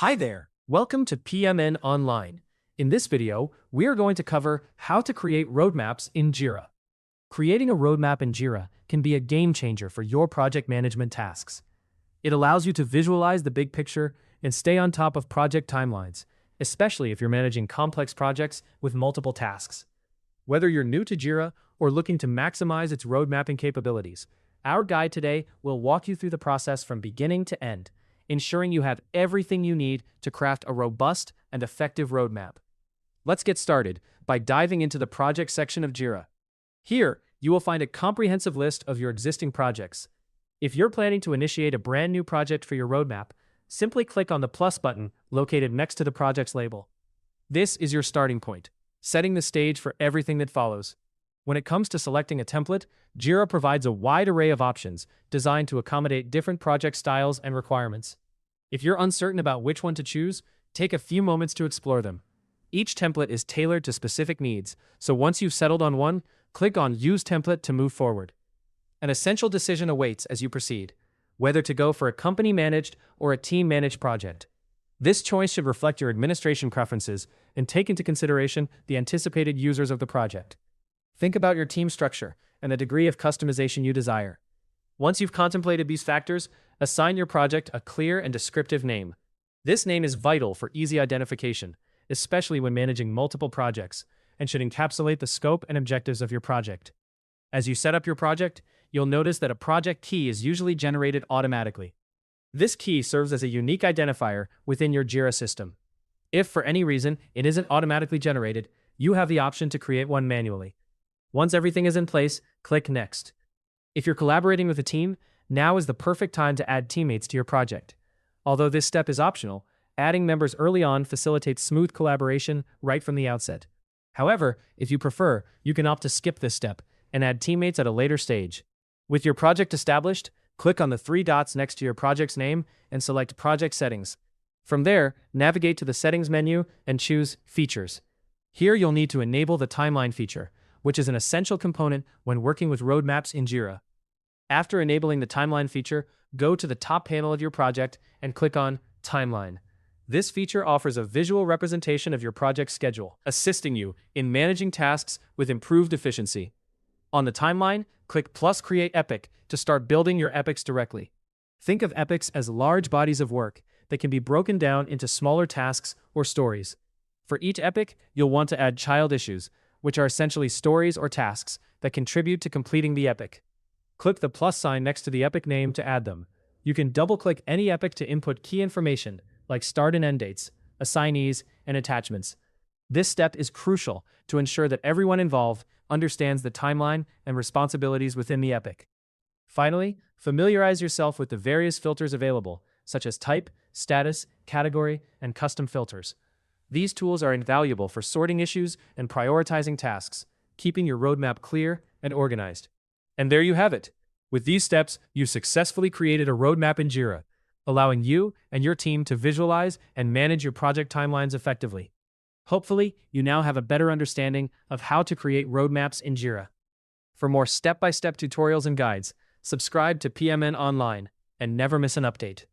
Hi there, welcome to PMN Online. In this video, we are going to cover how to create roadmaps in Jira. Creating a roadmap in Jira can be a game changer for your project management tasks. It allows you to visualize the big picture and stay on top of project timelines, especially if you're managing complex projects with multiple tasks. Whether you're new to Jira or looking to maximize its road mapping capabilities, our guide today will walk you through the process from beginning to end, ensuring you have everything you need to craft a robust and effective roadmap. Let's get started by diving into the project section of Jira. Here, you will find a comprehensive list of your existing projects. If you're planning to initiate a brand new project for your roadmap, simply click on the plus button located next to the project's label. This is your starting point, setting the stage for everything that follows. When it comes to selecting a template, Jira provides a wide array of options designed to accommodate different project styles and requirements. If you're uncertain about which one to choose, take a few moments to explore them. Each template is tailored to specific needs, so once you've settled on one, click on Use Template to move forward. An essential decision awaits as you proceed, whether to go for a company-managed or a team-managed project. This choice should reflect your administration preferences and take into consideration the anticipated users of the project. Think about your team structure and the degree of customization you desire. Once you've contemplated these factors, assign your project a clear and descriptive name. This name is vital for easy identification, especially when managing multiple projects, and should encapsulate the scope and objectives of your project. As you set up your project, you'll notice that a project key is usually generated automatically. This key serves as a unique identifier within your Jira system. If for any reason it isn't automatically generated, you have the option to create one manually. Once everything is in place, click Next. If you're collaborating with a team, now is the perfect time to add teammates to your project. Although this step is optional, adding members early on facilitates smooth collaboration right from the outset. However, if you prefer, you can opt to skip this step and add teammates at a later stage. With your project established, click on the three dots next to your project's name and select Project Settings. From there, navigate to the Settings menu and choose Features. Here you'll need to enable the timeline feature, which is an essential component when working with roadmaps in Jira. After enabling the timeline feature, go to the top panel of your project and click on Timeline. This feature offers a visual representation of your project schedule, assisting you in managing tasks with improved efficiency. On the timeline, click plus Create Epic to start building your epics directly. Think of epics as large bodies of work that can be broken down into smaller tasks or stories. For each epic, you'll want to add child issues, which are essentially stories or tasks that contribute to completing the epic. Click the plus sign next to the epic name to add them. You can double-click any epic to input key information, like start and end dates, assignees, and attachments. This step is crucial to ensure that everyone involved understands the timeline and responsibilities within the epic. Finally, familiarize yourself with the various filters available, such as type, status, category, and custom filters. These tools are invaluable for sorting issues and prioritizing tasks, keeping your roadmap clear and organized. And there you have it. With these steps, you've successfully created a roadmap in Jira, allowing you and your team to visualize and manage your project timelines effectively. Hopefully, you now have a better understanding of how to create roadmaps in Jira. For more step-by-step tutorials and guides, subscribe to PMN Online and never miss an update.